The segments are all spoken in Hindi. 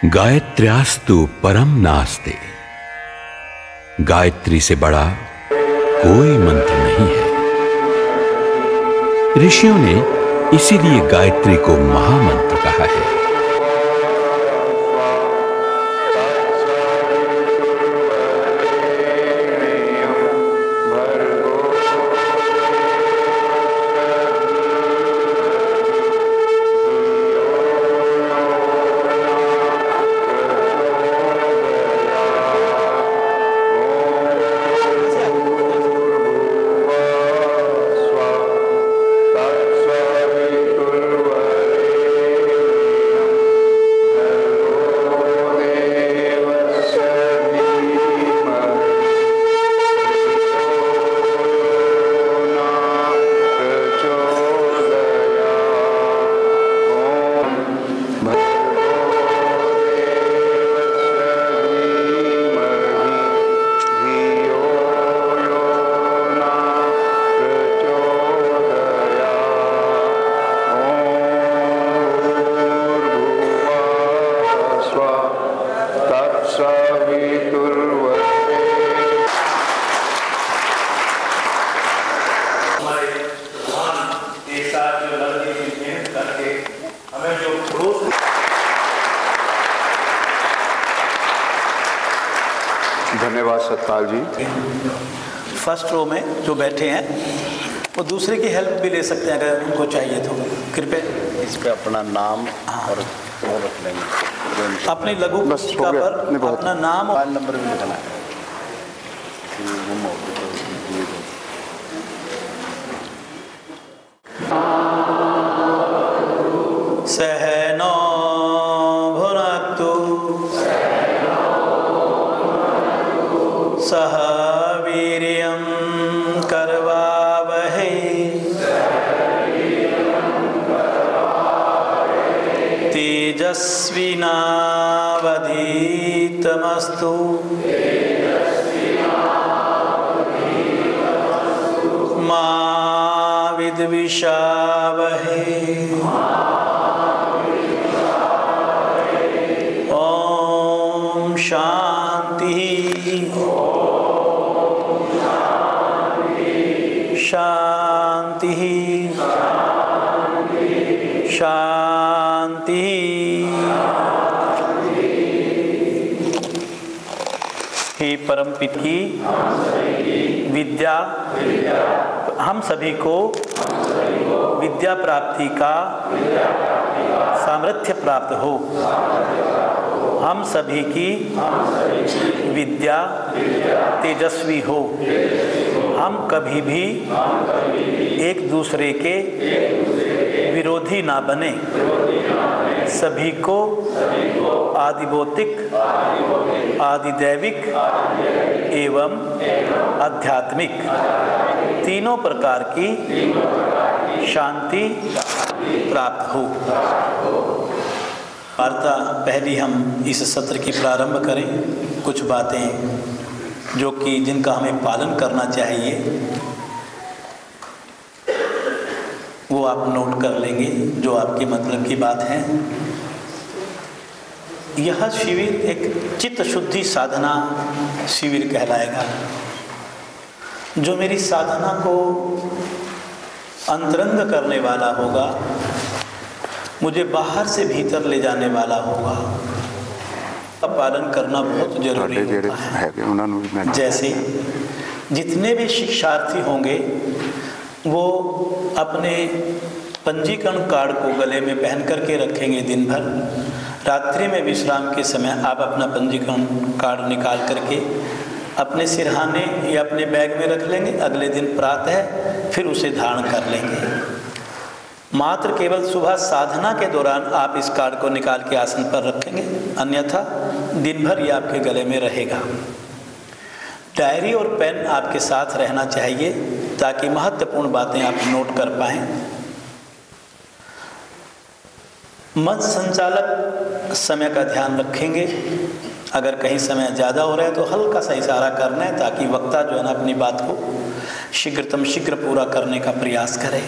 गायत्र्यास्तु परम नास्ते। गायत्री से बड़ा कोई मंत्र नहीं है। ऋषियों ने इसीलिए गायत्री को महामंत्र कहा है। धन्यवाद सतपाल जी। फर्स्ट रो में जो बैठे हैं वो दूसरे की हेल्प भी ले सकते हैं अगर उनको चाहिए तो। कृपया इस पे अपना नाम और वो रख लेंगे, अपनी लघु पुस्तिका पर अपना नाम और मोबाइल नंबर भी लिखना है। सहनो भुनक्तु सह वीर्यं करवावहै तेजस्विनावधीतमस्तु मा विद्विषावहै। ओम शांति शांति शांति। हे परमपिता की विद्या हम सभी को विद्या प्राप्ति का सामर्थ्य प्राप्त हो। हम सभी की विद्या तेजस्वी हो। हम कभी भी एक दूसरे के विरोधी ना बने। सभी को आदिभौतिक, आदिदैविक एवं आध्यात्मिक तीनों प्रकार की शांति प्राप्त हो। वार्ता पहली हम इस सत्र की प्रारंभ करें। कुछ बातें जो कि जिनका हमें पालन करना चाहिए वो आप नोट कर लेंगे, जो आपके मतलब की बात है। यह शिविर एक चित्त शुद्धि साधना शिविर कहलाएगा, जो मेरी साधना को अंतरंग करने वाला होगा, मुझे बाहर से भीतर ले जाने वाला होगा। का पालन करना बहुत जरूरी होता है। जैसे जितने भी शिक्षार्थी होंगे वो अपने पंजीकरण कार्ड को गले में पहन करके रखेंगे दिन भर। रात्रि में विश्राम के समय आप अपना पंजीकरण कार्ड निकाल करके अपने सिरहाने या अपने बैग में रख लेंगे। अगले दिन प्रातः फिर उसे धारण कर लेंगे। मात्र केवल सुबह साधना के दौरान आप इस कार्ड को निकाल के आसन पर रखेंगे, अन्यथा दिन भर ये आपके गले में रहेगा। डायरी और पेन आपके साथ रहना चाहिए ताकि महत्वपूर्ण बातें आप नोट कर पाएं। मंच संचालक समय का ध्यान रखेंगे। अगर कहीं समय ज़्यादा हो रहा है तो हल्का सा इशारा करना है ताकि वक्ता जो है ना अपनी बात को शीघ्रतम शीघ्र पूरा करने का प्रयास करे।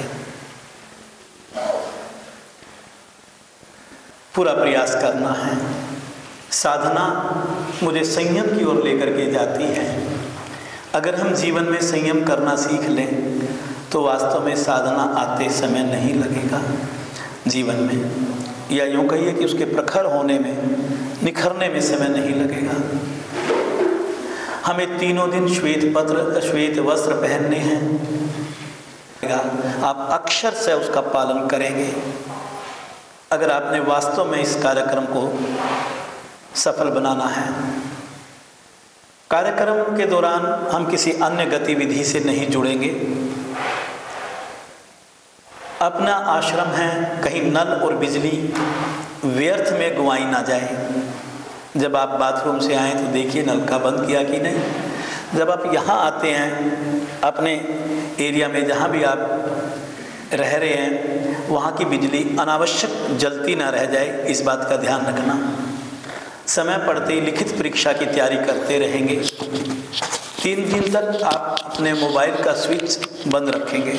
पूरा प्रयास करना है। साधना मुझे संयम की ओर लेकर के जाती है। अगर हम जीवन में संयम करना सीख लें तो वास्तव में साधना आते समय नहीं लगेगा जीवन में, या यूँ कहिए कि उसके प्रखर होने में, निखरने में समय नहीं लगेगा। हमें तीनों दिन श्वेत वस्त्र पहनने हैं। आप अक्षर से उसका पालन करेंगे अगर आपने वास्तव में इस कार्यक्रम को सफल बनाना है। कार्यक्रम के दौरान हम किसी अन्य गतिविधि से नहीं जुड़ेंगे। अपना आश्रम है, कहीं नल और बिजली व्यर्थ में गंवाई ना जाए। जब आप बाथरूम से आएँ तो देखिए नल का बंद किया कि नहीं। जब आप यहाँ आते हैं अपने एरिया में जहाँ भी आप रह रहे हैं, वहाँ की बिजली अनावश्यक जलती ना रह जाए, इस बात का ध्यान रखना। समय पड़ते ही लिखित परीक्षा की तैयारी करते रहेंगे। 3 दिन तक आप अपने मोबाइल का स्विच बंद रखेंगे।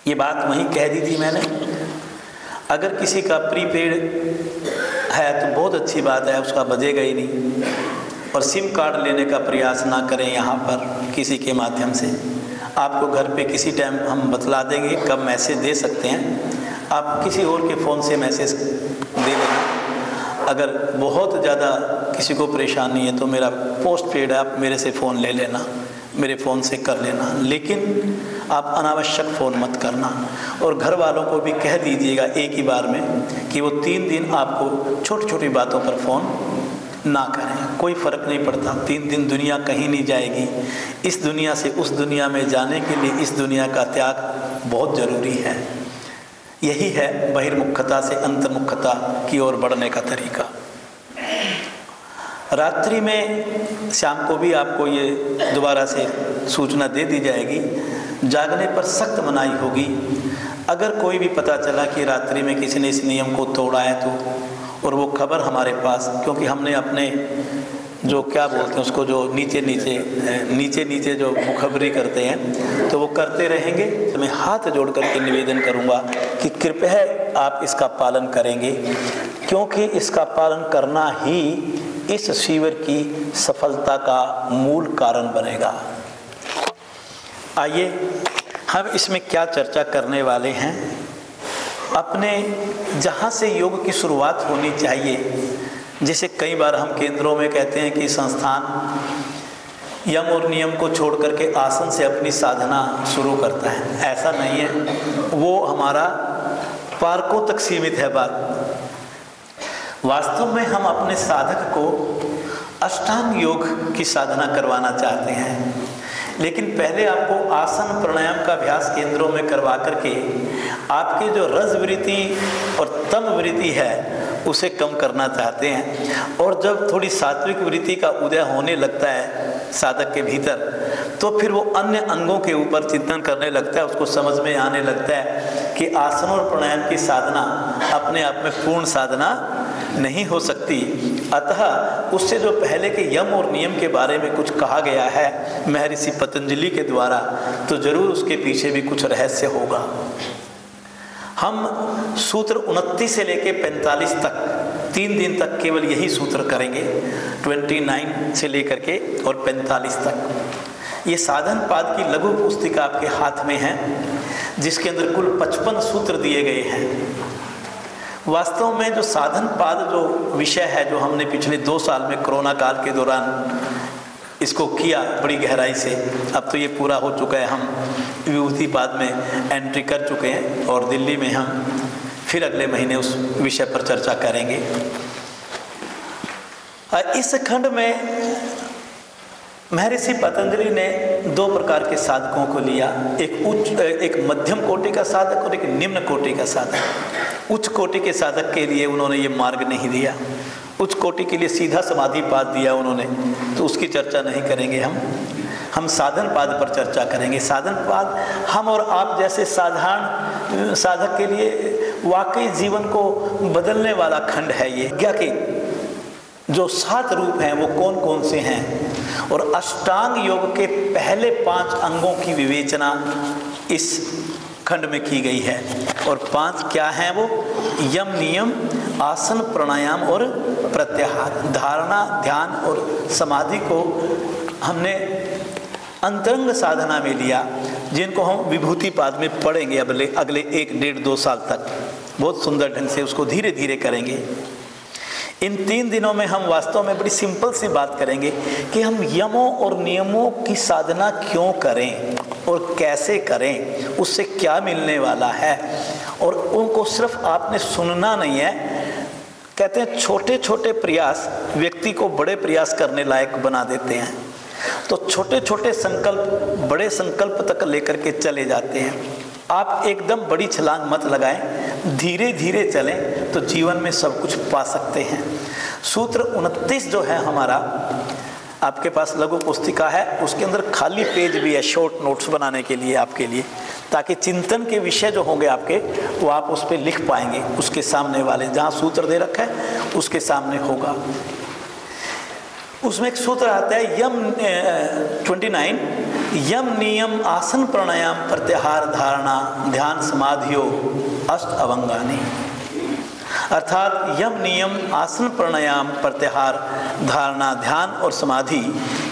ये बात वहीं कह दी थी मैंने। अगर किसी का प्रीपेड है तो बहुत अच्छी बात है, उसका बजेगा ही नहीं। और सिम कार्ड लेने का प्रयास ना करें यहाँ पर किसी के माध्यम से। आपको घर पे किसी टाइम हम बतला देंगे कब मैसेज दे सकते हैं। आप किसी और के फ़ोन से मैसेज दे देना। अगर बहुत ज़्यादा किसी को परेशानी है तो मेरा पोस्ट पेड है, आप मेरे से फ़ोन ले लेना, मेरे फ़ोन से कर लेना। लेकिन आप अनावश्यक फ़ोन मत करना। और घर वालों को भी कह दीजिएगा एक ही बार में कि वो 3 दिन आपको छोटी छोटी बातों पर फ़ोन ना करें। कोई फ़र्क नहीं पड़ता। 3 दिन दुनिया कहीं नहीं जाएगी। इस दुनिया से उस दुनिया में जाने के लिए इस दुनिया का त्याग बहुत ज़रूरी है। यही है बहिर्मुखता से अंतर्मुखता की ओर बढ़ने का तरीका। रात्रि में शाम को भी आपको ये दोबारा से सूचना दे दी जाएगी। जागने पर सख्त मनाही होगी। अगर कोई भी पता चला कि रात्रि में किसी ने इस नियम को तोड़ा है तो, और वो खबर हमारे पास, क्योंकि हमने अपने जो क्या बोलते हैं उसको, जो नीचे जो मुखबरी करते हैं, तो वो करते रहेंगे। तो मैं हाथ जोड़ करके निवेदन करूंगा कि कृपया आप इसका पालन करेंगे, क्योंकि इसका पालन करना ही इस शिविर की सफलता का मूल कारण बनेगा। आइए हम इसमें क्या चर्चा करने वाले हैं। अपने जहाँ से योग की शुरुआत होनी चाहिए, जैसे कई बार हम केंद्रों में कहते हैं कि संस्थान यम और नियम को छोड़ करके आसन से अपनी साधना शुरू करता है, ऐसा नहीं है। वो हमारा पार्कों तक सीमित है बात। वास्तव में हम अपने साधक को अष्टांग योग की साधना करवाना चाहते हैं, लेकिन पहले आपको आसन प्राणायाम का अभ्यास केंद्रों में करवा करके आपकी जो रज वृत्ति और तम वृत्ति है उसे कम करना चाहते हैं। और जब थोड़ी सात्विक वृत्ति का उदय होने लगता है साधक के भीतर, तो फिर वो अन्य अंगों के ऊपर चिंतन करने लगता है। उसको समझ में आने लगता है कि आसन और प्राणायाम की साधना अपने आप में पूर्ण साधना नहीं हो सकती। अतः उससे जो पहले के यम और नियम के बारे में कुछ कहा गया है महर्षि पतंजलि के द्वारा, तो जरूर उसके पीछे भी कुछ रहस्य होगा। हम सूत्र 29 से लेके 45 तक 3 दिन तक केवल यही सूत्र करेंगे, 29 से लेकर के और 45 तक। ये साधन पाद की लघु पुस्तिका आपके हाथ में है, जिसके अंदर कुल 55 सूत्र दिए गए हैं। वास्तव में जो साधन पाद जो विषय है, जो हमने पिछले 2 साल में कोरोना काल के दौरान इसको किया बड़ी गहराई से, अब तो ये पूरा हो चुका है। हम विभूति पाद में एंट्री कर चुके हैं और दिल्ली में हम फिर अगले महीने उस विषय पर चर्चा करेंगे। इस खंड में महर्षि पतंजलि ने 2 प्रकार के साधकों को लिया, एक मध्यम कोटि का साधक और एक निम्न कोटि का साधक। उच्च कोटि के साधक के लिए उन्होंने ये मार्ग नहीं दिया, उच्च कोटि के लिए सीधा समाधि पाद दिया उन्होंने, तो उसकी चर्चा नहीं करेंगे। हम साधन पाद पर चर्चा करेंगे। साधन पाद हम और आप जैसे साधारण साधक के लिए वाकई जीवन को बदलने वाला खंड है। ये यज्ञ के जो 7 रूप हैं वो कौन कौन से हैं, और अष्टांग योग के पहले 5 अंगों की विवेचना इस खंड में की गई है। और 5 क्या हैं वो? यम, नियम, आसन, प्राणायाम और प्रत्याहार। धारणा, ध्यान और समाधि को हमने अंतरंग साधना में लिया, जिनको हम विभूति पाद में पढ़ेंगे अगले 1, 1.5, 2 साल तक। बहुत सुंदर ढंग से उसको धीरे धीरे करेंगे। इन 3 दिनों में हम वास्तव में बड़ी सिंपल सी बात करेंगे कि हम यमों और नियमों की साधना क्यों करें और कैसे करें, उससे क्या मिलने वाला है। और उनको सिर्फ आपने सुनना नहीं है। कहते हैं छोटे छोटे प्रयास व्यक्ति को बड़े प्रयास करने लायक बना देते हैं। तो छोटे छोटे संकल्प बड़े संकल्प तक लेकर के चले जाते हैं। आप एकदम बड़ी छलांग मत लगाएं, धीरे धीरे चलें तो जीवन में सब कुछ पा सकते हैं। सूत्र 29 जो है हमारा, आपके पास लघु पुस्तिका है, उसके अंदर खाली पेज भी है शॉर्ट नोट्स बनाने के लिए आपके लिए, ताकि चिंतन के विषय जो होंगे आपके वो आप उस पर लिख पाएंगे। उसके सामने वाले जहाँ सूत्र दे रखा है उसके सामने होगा। उसमें एक सूत्र आता है यम 29, यम, नियम, आसन, प्राणायाम, प्रत्याहार, धारणा, ध्यान, समाधियो, अष्ट अवंगानी। अर्थात यम, नियम, आसन, प्राणायाम, प्रत्याहार, धारणा, ध्यान और समाधि,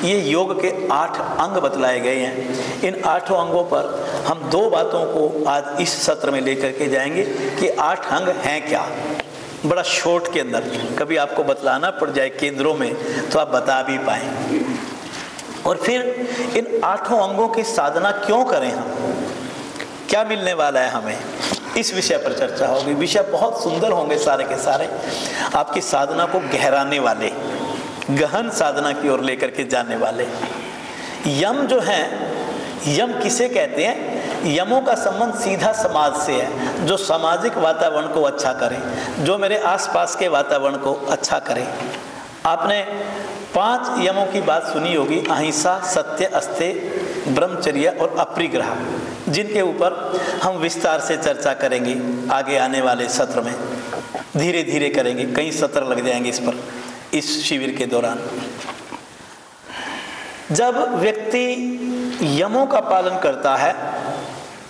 ये योग के 8 अंग बतलाए गए हैं। इन 8 अंगों पर हम 2 बातों को आज इस सत्र में लेकर के जाएंगे कि 8 अंग हैं क्या। बड़ा शॉर्ट के अंदर, कभी आपको बतलाना पड़ जाए केंद्रों में तो आप बता भी पाएं। और फिर इन 8 अंगों की साधना क्यों करें हम, क्या मिलने वाला है हमें, इस विषय पर चर्चा होगी। विषय बहुत सुंदर होंगे सारे के सारे, आपकी साधना को गहराने वाले, गहन साधना की ओर लेकर के जाने वाले। यम जो है, यम किसे कहते हैं? यमों का संबंध सीधा समाज से है, जो सामाजिक वातावरण को अच्छा करे, जो मेरे आसपास के वातावरण को अच्छा करे। आपने 5 यमों की बात सुनी होगी, अहिंसा, सत्य, अस्तेय, ब्रह्मचर्य और अपरिग्रह, जिनके ऊपर हम विस्तार से चर्चा करेंगे आगे आने वाले सत्र में। धीरे धीरे करेंगे, कई सत्र लग जाएंगे इस पर इस शिविर के दौरान। जब व्यक्ति यमों का पालन करता है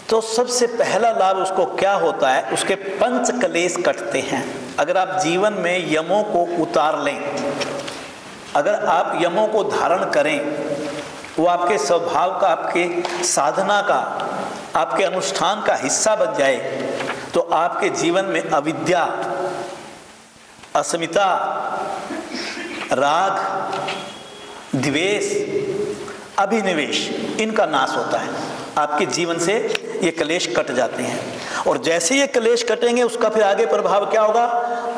तो सबसे पहला लाभ उसको क्या होता है? उसके 5 कलेश कटते हैं। अगर आप जीवन में यमों को उतार लें, अगर आप यमों को धारण करें, वो आपके स्वभाव का, आपके साधना का, आपके अनुष्ठान का हिस्सा बन जाए, तो आपके जीवन में अविद्या, अस्मिता, राग, द्वेष, अभिनिवेश, इनका नाश होता है। आपके जीवन से ये कलेश कट जाते हैं। और जैसे ये कलेश कटेंगे उसका फिर आगे प्रभाव क्या होगा?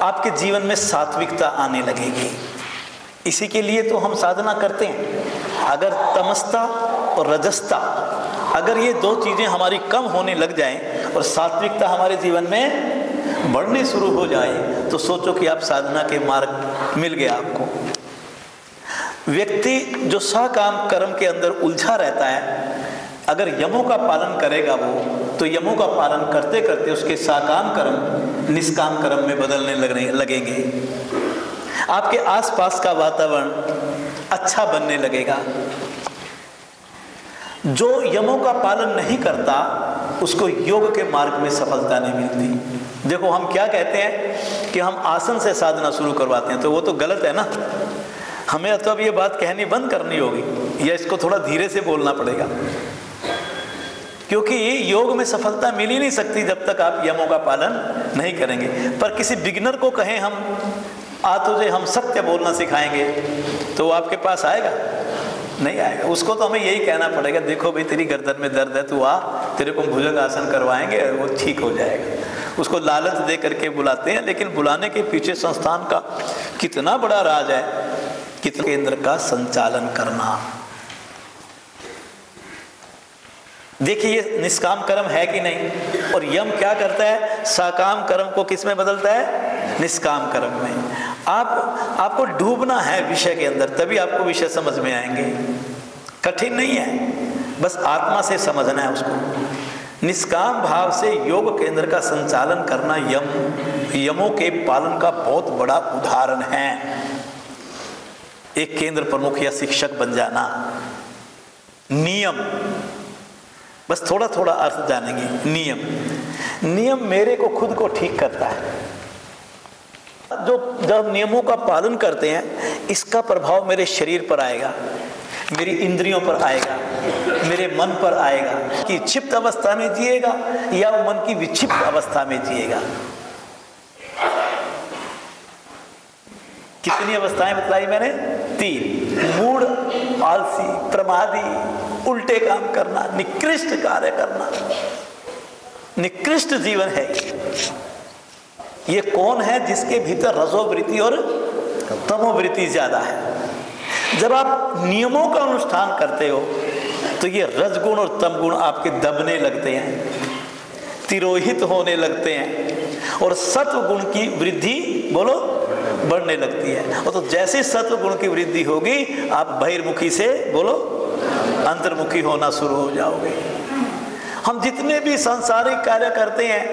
आपके जीवन में सात्विकता आने लगेगी। इसी के लिए तो हम साधना करते हैं। अगर तमस्ता और रजस्ता, अगर ये 2 चीज़ें हमारी कम होने लग जाएं और सात्विकता हमारे जीवन में बढ़ने शुरू हो जाए, तो सोचो कि आप साधना के मार्ग मिल गया आपको। व्यक्ति जो सकाम कर्म के अंदर उलझा रहता है, अगर यमों का पालन करेगा वो, तो यमों का पालन करते करते उसके सकाम कर्म निष्काम कर्म में बदलने लगेंगे। आपके आसपास का वातावरण अच्छा बनने लगेगा। जो यमों का पालन नहीं करता उसको योग के मार्ग में सफलता नहीं मिलती। देखो, हम क्या कहते हैं कि हम आसन से साधना शुरू करवाते हैं, तो वो तो गलत है ना। हमें तो अब ये बात कहनी बंद करनी होगी, या इसको थोड़ा धीरे से बोलना पड़ेगा, क्योंकि योग में सफलता मिल ही नहीं सकती जब तक आप यमों का पालन नहीं करेंगे। पर किसी बिगिनर को कहें हम तुझे हम सत्य बोलना सिखाएंगे, तो वो आपके पास आएगा? नहीं आएगा। उसको तो हमें यही कहना पड़ेगा, देखो भाई तेरी गर्दन में दर्द है, तू आ, तेरे को भुजंग आसन करवाएंगे, वो ठीक हो जाएगा। उसको लालच दे करके बुलाते हैं, लेकिन बुलाने के पीछे संस्थान का कितना बड़ा राज है, कितना केंद्र का संचालन करना। देखिए ये निष्काम कर्म है कि नहीं। और यम क्या करता है? सकाम कर्म को किस में बदलता है? निष्काम कर्म में। आपको डूबना है विषय के अंदर, तभी आपको विषय समझ में आएंगे। कठिन नहीं है, बस आत्मा से समझना है उसको। निष्काम भाव से योग केंद्र का संचालन करना यमों के पालन का बहुत बड़ा उदाहरण है। एक केंद्र प्रमुख या शिक्षक बन जाना, नियम, बस थोड़ा थोड़ा अर्थ जानेंगे। नियम, नियम मेरे को खुद को ठीक करता है। जो जब नियमों का पालन करते हैं, इसका प्रभाव मेरे शरीर पर आएगा, मेरी इंद्रियों पर आएगा, मेरे मन पर आएगा कि क्षिप्त अवस्था में जिएगा या वो मन की विक्षिप्त अवस्था में जिएगा। कितनी अवस्थाएं बतलाई मैंने? 3। मूढ़, आलसी, प्रमादी, उल्टे काम करना, निकृष्ट कार्य करना, निकृष्ट जीवन है ये कौन है? जिसके भीतर रजोवृत्ति और तमोवृत्ति ज्यादा है। जब आप नियमों का अनुष्ठान करते हो तो ये रजगुण और तमगुण आपके दबने लगते हैं, तिरोहित होने लगते हैं और सत्व गुण की वृद्धि बोलो बढ़ने लगती है। और तो जैसे सत्व गुण की वृद्धि होगी, आप बहिर्मुखी से बोलो अंतर्मुखी होना शुरू हो जाओगे। हम जितने भी सांसारिक कार्य करते हैं,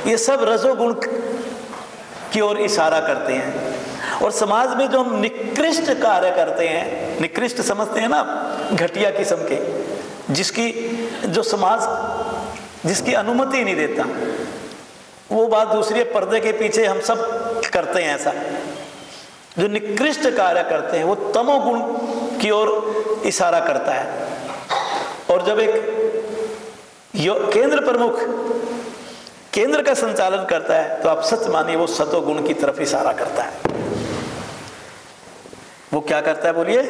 ये सब रजोगुण की ओर इशारा करते हैं। और समाज में जो हम निकृष्ट कार्य करते हैं, निकृष्ट समझते हैं ना, घटिया किस्म के, जिसकी जो समाज जिसकी अनुमति नहीं देता, वो बात दूसरी है। पर्दे के पीछे हम सब करते हैं ऐसा। जो निकृष्ट कार्य करते हैं वो तमोगुण की ओर इशारा करता है। और जब एक केंद्र प्रमुख केंद्र का संचालन करता है, तो आप सच मानिए वो सतोगुण की तरफ इशारा करता है। वो क्या करता है बोलिए?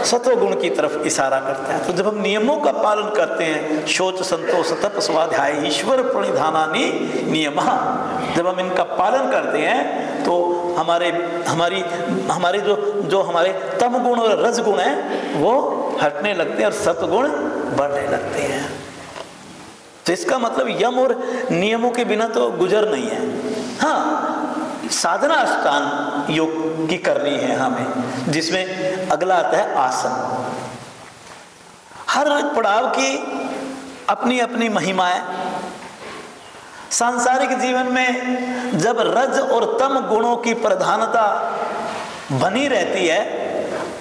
सतोगुण की तरफ इशारा करता है। तो जब हम नियमों का पालन करते हैं, शौच, संतोष, तप, स्वाध्याय, ईश्वर प्रणिधानानि नियमः, जब हम इनका पालन करते हैं तो हमारे जो हमारे तमगुण और रजगुण हैं वो हटने लगते हैं और सतगुण बढ़ने लगते हैं। तो इसका मतलब यम और नियमों के बिना तो गुजर नहीं है। हाँ, साधना अनुष्ठान योग की करनी है हमें, जिसमें अगला आता है आसन। हर पड़ाव की अपनी अपनी महिमा है। सांसारिक जीवन में जब रज और तम गुणों की प्रधानता बनी रहती है,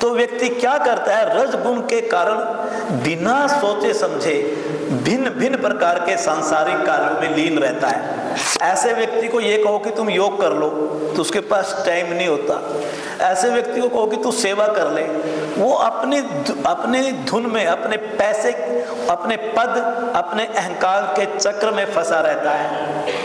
तो व्यक्ति क्या करता है? रज गुण के कारण बिना सोचे समझे भिन्न भिन्न प्रकार के सांसारिक कार्यों में लीन रहता है। ऐसे व्यक्ति को ये कहो कि तुम योग कर लो तो उसके पास टाइम नहीं होता। ऐसे व्यक्ति को कहो कि तू सेवा कर ले, वो अपने धुन में, अपने पैसे, अपने पद, अपने अहंकार के चक्र में फंसा रहता है।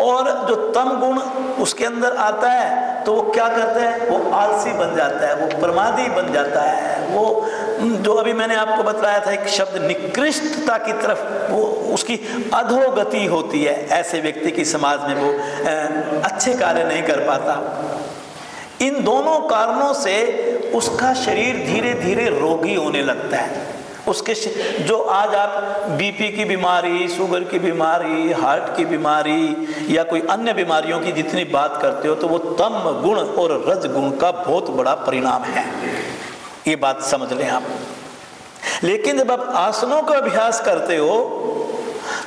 और जो तम गुण उसके अंदर आता है तो वो क्या करता है? वो आलसी बन जाता है, वो प्रमादी बन जाता है। वो जो अभी मैंने आपको बताया था एक शब्द निकृष्टता की तरफ, वो उसकी अधोगति होती है। ऐसे व्यक्ति की समाज में वो अच्छे कार्य नहीं कर पाता। इन दोनों कारणों से उसका शरीर धीरे धीरे रोगी होने लगता है। उसके जो आज आप बीपी की बीमारी, शुगर की बीमारी, हार्ट की बीमारी या कोई अन्य बीमारियों की जितनी बात करते हो, तो वो तम गुण और रज गुण का बहुत बड़ा परिणाम है। ये बात समझ लें आप। लेकिन जब आप आसनों का अभ्यास करते हो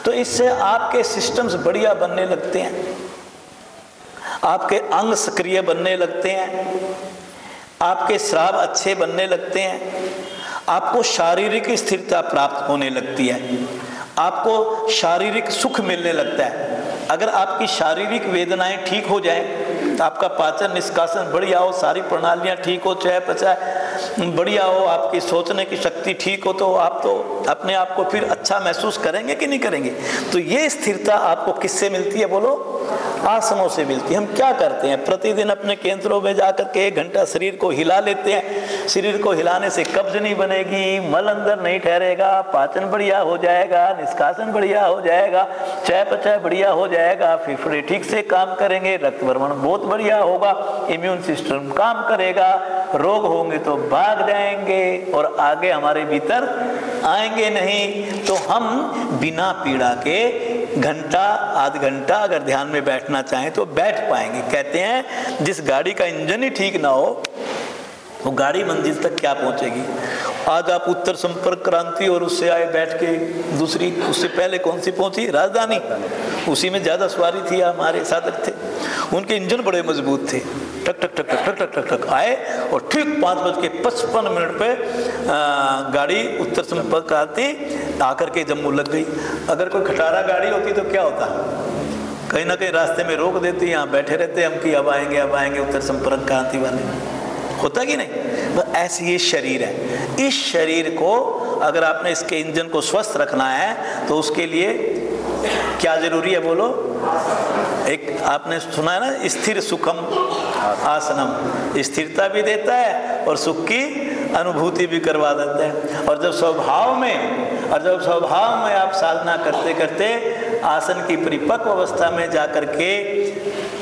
तो इससे आपके सिस्टम्स बढ़िया बनने लगते हैं, आपके अंग सक्रिय बनने लगते हैं, आपके स्राव अच्छे बनने लगते हैं, आपको शारीरिक स्थिरता प्राप्त होने लगती है, आपको शारीरिक सुख मिलने लगता है। अगर आपकी शारीरिक वेदनाएं ठीक हो जाएं, आपका पाचन निष्कासन बढ़िया हो, सारी प्रणालियां ठीक हो, चयापचय बढ़िया हो, आपकी सोचने की शक्ति ठीक हो, तो आप तो अपने आप को फिर अच्छा महसूस करेंगे कि नहीं करेंगे? तो ये स्थिरता आपको किससे मिलती है बोलो? आसनों से मिलती है। हम क्या करते हैं? प्रतिदिन अपने केंद्रों में जाकर के 1 घंटा शरीर को हिला लेते हैं। शरीर को हिलाने से कब्ज नहीं बनेगी, मल अंदर नहीं ठहरेगा, पाचन बढ़िया हो जाएगा, निष्कासन बढ़िया हो जाएगा, चयापचय बढ़िया हो जाएगा, फेफड़े ठीक से काम करेंगे, रक्त भ्रमण बहुत बढ़िया होगा, इम्यून सिस्टम काम करेगा, रोग होंगे तो भाग जाएंगे और आगे हमारे भीतर आएंगे नहीं। तो हम बिना पीड़ा के घंटा आध घंटा अगर ध्यान में बैठना चाहें तो बैठ पाएंगे। कहते हैं जिस गाड़ी का इंजन ही ठीक ना हो, वो गाड़ी मंजिल तक क्या पहुंचेगी? आज आप उत्तर संपर्क क्रांति और उससे आए बैठ के दूसरी, उससे पहले कौन सी पहुंची? राजधानी। उसी में ज्यादा सवारी थी, हमारे साधक थे, उनके इंजन बड़े मजबूत थे। टक टक टक टक टक टक टक आए और ठीक 5:55 पे गाड़ी उत्तर संपर्क आती, आकर के जम्मू लग गई। अगर कोई खटारा गाड़ी होती तो क्या होता, कहीं ना कहीं रास्ते में रोक देती, यहाँ बैठे रहते हम कि अब आएंगे उत्तर संपर्क क्रांति वाले, होता कि नहीं। बस ऐसे ये शरीर है। इस शरीर को अगर आपने इसके इंजन को स्वस्थ रखना है तो उसके लिए क्या जरूरी है बोलो? एक आपने सुना है ना, स्थिर सुखम आसनम, स्थिरता भी देता है और सुख की अनुभूति भी करवा देता है। और जब स्वभाव में आप साधना करते करते आसन की परिपक्व अवस्था में जाकर के,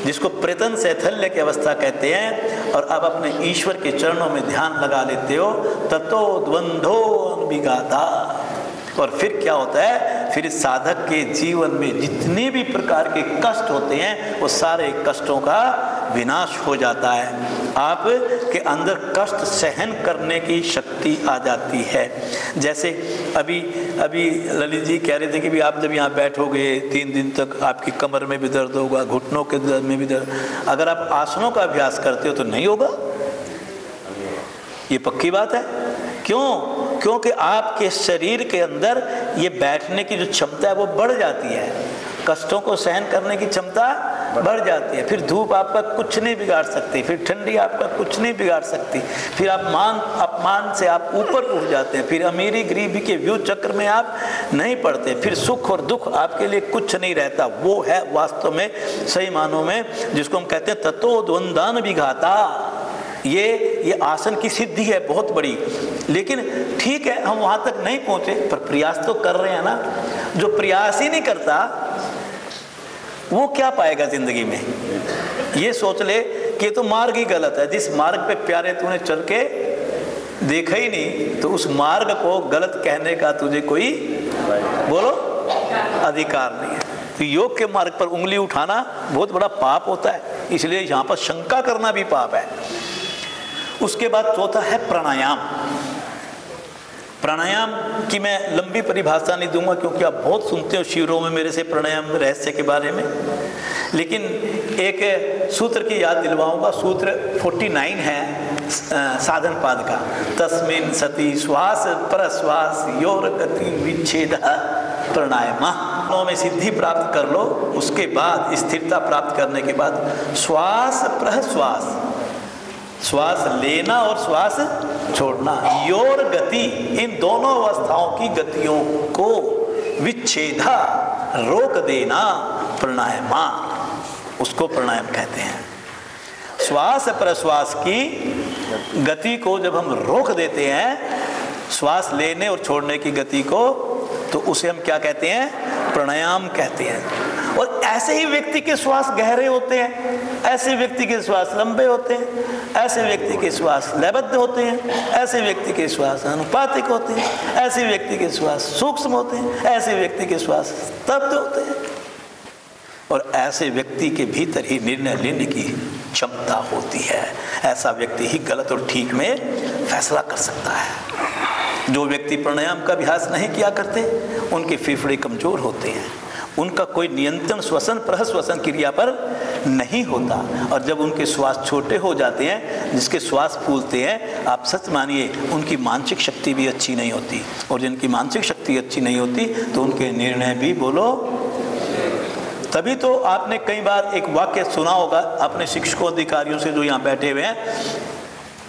जिसको प्रतन शैथल्य की अवस्था कहते हैं, और अब अपने ईश्वर के चरणों में ध्यान लगा लेते हो, ततो द्वंद्वो विघाता। और फिर क्या होता है, फिर साधक के जीवन में जितने भी प्रकार के कष्ट होते हैं वो सारे कष्टों का विनाश हो जाता है। आप के अंदर कष्ट सहन करने की शक्ति आ जाती है। जैसे अभी ललित जी कह रहे थे कि भी आप जब यहाँ बैठोगे 3 दिन तक आपकी कमर में भी दर्द होगा, घुटनों के दर्द में भी दर्द। अगर आप आसनों का अभ्यास करते हो तो नहीं होगा, ये पक्की बात है। क्यों? क्योंकि आपके शरीर के अंदर ये बैठने की जो क्षमता है वो बढ़ जाती है, कष्टों को सहन करने की क्षमता बढ़ जाती है। फिर धूप आपका कुछ नहीं बिगाड़ सकती, फिर ठंडी आपका कुछ नहीं बिगाड़ सकती, फिर आप मान अपमान से आप ऊपर उठ जाते हैं, फिर अमीरी गरीबी के व्यू चक्र में आप नहीं पड़ते, फिर सुख और दुख आपके लिए कुछ नहीं रहता। वो है वास्तव में सही मानों में जिसको हम कहते हैं ततो द्वंद्वान विघाता। ये आसन की सिद्धि है बहुत बड़ी। लेकिन ठीक है, हम वहां तक नहीं पहुंचे, पर प्रयास तो कर रहे हैं ना। जो प्रयास ही नहीं करता वो क्या पाएगा जिंदगी में? ये सोच ले कि तो मार्ग ही गलत है। जिस मार्ग पे प्यारे तूने चल के देखा ही नहीं, तो उस मार्ग को गलत कहने का तुझे कोई बोलो अधिकार नहीं है। तो योग के मार्ग पर उंगली उठाना बहुत बड़ा पाप होता है, इसलिए यहाँ पर शंका करना भी पाप है। उसके बाद चौथा है प्राणायाम। प्राणायाम की मैं लंबी परिभाषा नहीं दूंगा क्योंकि आप बहुत सुनते हो शिविरों में मेरे से प्राणायाम रहस्य के बारे में, लेकिन एक सूत्र की याद दिलवाऊंगा। सूत्र 49 है साधन पाद का, तस्मिन् सति श्वास परश्वास योर गति विच्छेद प्राणायाम में सिद्धि प्राप्त कर लो। उसके बाद स्थिरता प्राप्त करने के बाद श्वास प्रश्वास, श्वास लेना और श्वास छोड़ना, योर गति, इन दोनों अवस्थाओं की गतियों को विच्छेदा रोक देना प्राणायाम, उसको प्राणायाम कहते हैं। श्वास प्रश्वास की गति को जब हम रोक देते हैं, श्वास लेने और छोड़ने की गति को, तो उसे हम क्या कहते हैं? प्राणायाम कहते हैं। और ऐसे ही व्यक्ति के श्वास गहरे होते हैं, ऐसे व्यक्ति के श्वास लंबे होते हैं, ऐसे व्यक्ति के श्वास लयबद्ध होते हैं, ऐसे व्यक्ति के श्वास अनुपातिक होते हैं, ऐसे व्यक्ति के श्वास सूक्ष्म होते हैं, ऐसे व्यक्ति के श्वास स्तब्ध होते हैं। और ऐसे व्यक्ति के भीतर ही निर्णय लेने की क्षमता होती है। ऐसा व्यक्ति ही गलत और ठीक में फैसला कर सकता है। जो व्यक्ति प्राणायाम का अभ्यास नहीं किया करते, उनके फेफड़े कमजोर होते हैं, उनका कोई नियंत्रण श्वसन प्रश्वसन क्रिया पर नहीं होता। और जब उनके श्वास छोटे हो जाते हैं, जिसके श्वास फूलते हैं, आप सच मानिए उनकी मानसिक शक्ति भी अच्छी नहीं होती। और जिनकी मानसिक शक्ति अच्छी नहीं होती तो उनके निर्णय भी बोलो। तभी तो आपने कई बार एक वाक्य सुना होगा अपने शिक्षकों अधिकारियों से जो यहाँ बैठे हुए हैं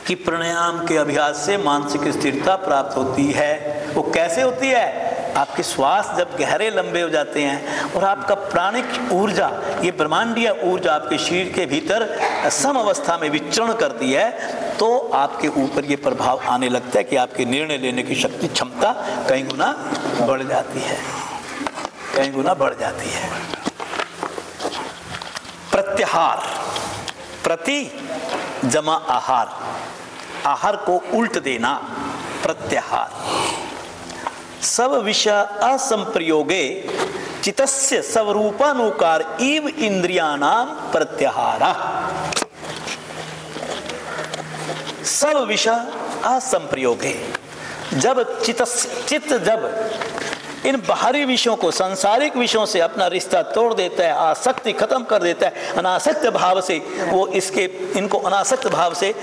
कि प्राणायाम के अभ्यास से मानसिक स्थिरता प्राप्त होती है। वो कैसे होती है? आपके श्वास जब गहरे लंबे हो जाते हैं और आपका प्राणिक ऊर्जा, ये ब्रह्मांडीय ऊर्जा आपके शरीर के भीतर सम अवस्था में विचरण करती है, तो आपके ऊपर ये प्रभाव आने लगता है कि आपके निर्णय लेने की शक्ति, क्षमता कई गुना बढ़ जाती है, कई गुना बढ़ जाती है। प्रत्याहार, प्रति जमा आहार, आहार को उल्ट देना, प्रत्याहार। सब विषय असंप्रयोगे चितस्य स्वरूपानुकार इव इंद्रियाणाम प्रत्याहारा। सब विषय असंप्रयोगे, जब चित्त जब इन बाहरी विषयों को, सांसारिक विषयों से अपना रिश्ता तोड़ देता है, आसक्ति खत्म कर देता है, अनासक्त भाव से वो इनको अनासक्त भाव से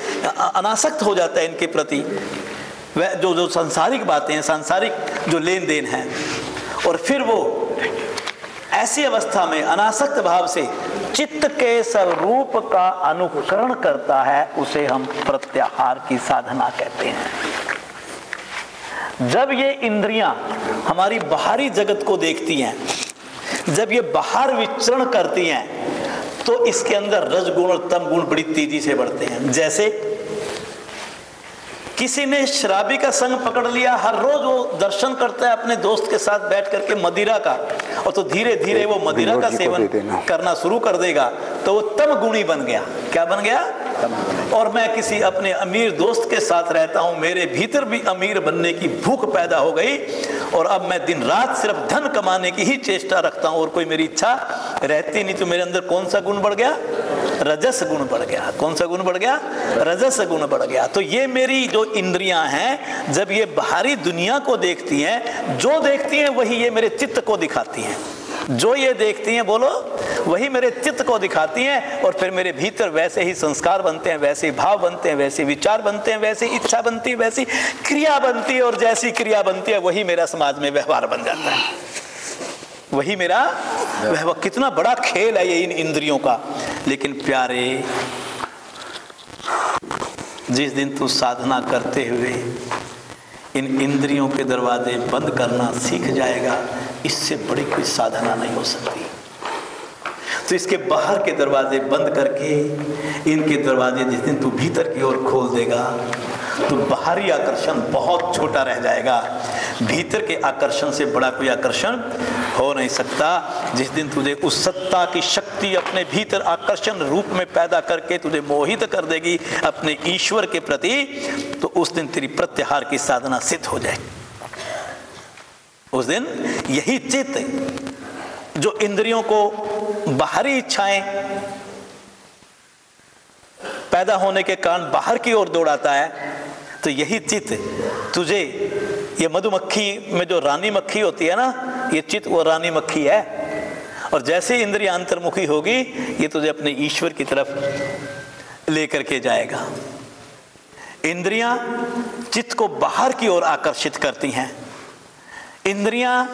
अनासक्त हो जाता है इनके प्रति, वह जो सांसारिक बातें हैं, सांसारिक जो लेन देन है, और फिर वो ऐसी अवस्था में अनासक्त भाव से चित्त के स्वरूप का अनुकरण करता है, उसे हम प्रत्याहार की साधना कहते हैं। जब ये इंद्रियां हमारी बाहरी जगत को देखती हैं, जब ये बाहर विचरण करती हैं, तो इसके अंदर रजगुण और तम गुण बड़ी तेजी से बढ़ते हैं। जैसे किसी ने शराबी का संग पकड़ लिया, हर रोज वो दर्शन करता है अपने दोस्त के साथ बैठ करके मदिरा का, और तो धीरे धीरे वो मदिरा का सेवन करना शुरू कर देगा, तो वो तम गुणी बन गया। क्या बन गया? और मैं किसी अपने अमीर दोस्त के साथ रहता हूं, मेरे भीतर भी अमीर बनने की भूख पैदा हो गई, और अब मैं दिन रात सिर्फ धन कमाने की ही चेष्टा रखता हूं और कोई मेरी इच्छा रहती नहीं। तो मेरे अंदर कौन सा गुण बढ़ गया? रजस गुण बढ़ गया। कौन सा गुण बढ़ गया? रजस गुण बढ़ गया। तो ये मेरी जो इंद्रियां हैं, जब ये बाहरी दुनिया को देखती हैं, जो देखती हैं वही ये मेरे चित्त को दिखाती हैं। जो ये देखती हैं, बोलो, वही मेरे चित्त को दिखाती हैं, और फिर मेरे भीतर वैसे ही संस्कार बनते हैं, वैसे ही भाव बनते हैं, वैसे विचार बनते हैं, वैसी इच्छा बनती है, वैसी क्रिया बनती है, और जैसी क्रिया बनती है वही मेरा समाज में व्यवहार बन जाता है, वही मेरा व्यवहार। कितना बड़ा खेल है ये इन इंद्रियों का। लेकिन प्यारे, जिस दिन तू साधना करते हुए इन इंद्रियों के दरवाजे बंद करना सीख जाएगा, इससे बड़ी कोई साधना नहीं हो सकती। तो इसके बाहर के दरवाजे बंद करके इनके दरवाजे जिस दिन तू भीतर की ओर खोल देगा, तो बाहरी आकर्षण बहुत छोटा रह जाएगा। भीतर के आकर्षण से बड़ा कोई आकर्षण हो नहीं सकता। जिस दिन तुझे उस सत्ता की शक्ति अपने भीतर आकर्षण रूप में पैदा करके तुझे मोहित कर देगी अपने ईश्वर के प्रति, तो उस दिन तेरी प्रत्याहार की साधना सिद्ध हो जाएगी। उस दिन यही चित्त जो इंद्रियों को बाहरी इच्छाएं पैदा होने के कारण बाहर की ओर दौड़ाता है, तो यही चित्त तुझे, ये मधुमक्खी में जो रानी मक्खी होती है ना, ये चित्त वो रानी मक्खी है, और जैसे इंद्रियां अंतर्मुखी होगी, ये तुझे अपने ईश्वर की तरफ लेकर के जाएगा। इंद्रियां चित्त को बाहर की ओर आकर्षित करती हैं। इंद्रियां